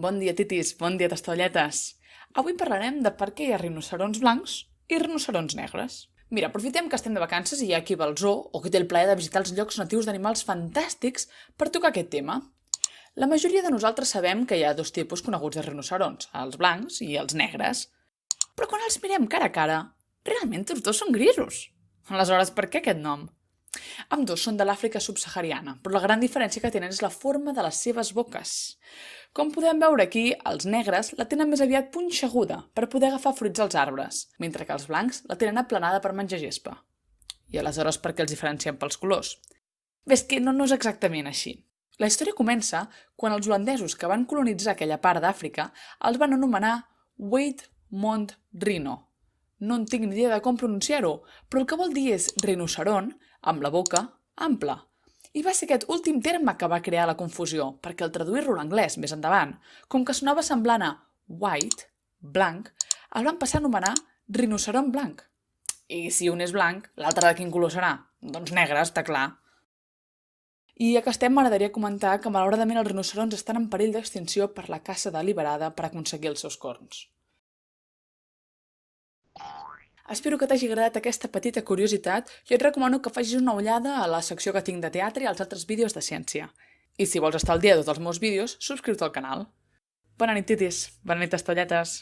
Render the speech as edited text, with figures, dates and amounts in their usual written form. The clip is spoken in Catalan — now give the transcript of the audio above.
Bon dia, titis, bon dia, tastaolletes. Avui parlarem de per què hi ha rinocerons blancs i rinocerons negres. Mira, aprofitem que estem de vacances i hi ha qui va al zoo o qui té el plaer de visitar els llocs natius d'animals fantàstics per tocar aquest tema. La majoria de nosaltres sabem que hi ha dos tipus coneguts de rinocerons, els blancs i els negres. Però quan els mirem cara a cara, realment tots dos són grisos. Aleshores, per què aquest nom? Ambdós són de l'Àfrica subsahariana, però la gran diferència que tenen és la forma de les seves boques. Com podem veure aquí, els negres la tenen més aviat punxeguda per poder agafar fruits als arbres, mentre que els blancs la tenen aplanada per menjar gespa. I aleshores per què els diferenciem pels colors? Bé, és que no és exactament així. La història comença quan els holandesos que van colonitzar aquella part d'Àfrica els van anomenar Witmond Rhino. No en tinc ni idea de com pronunciar-ho, però el que vol dir és rinoceron amb la boca ampla. I va ser aquest últim terme que va crear la confusió, perquè al traduir-lo a l'anglès més endavant, com que sonava semblant a white, blanc, el van passar a anomenar rinoceron blanc. I si un és blanc, l'altre de quin color serà? Doncs negre, està clar. I ja que estem, m'agradaria comentar que malauradament els rinocerons estan en perill d'extinció per la caça deliberada per aconseguir els seus corns. Espero que t'hagi agradat aquesta petita curiositat i et recomano que facis una ullada a la secció que tinc de teatre i als altres vídeos de ciència. I si vols estar al dia de tots els meus vídeos, subscriu-te al canal. Bona nit, titis. Bona nit, tastaolletes.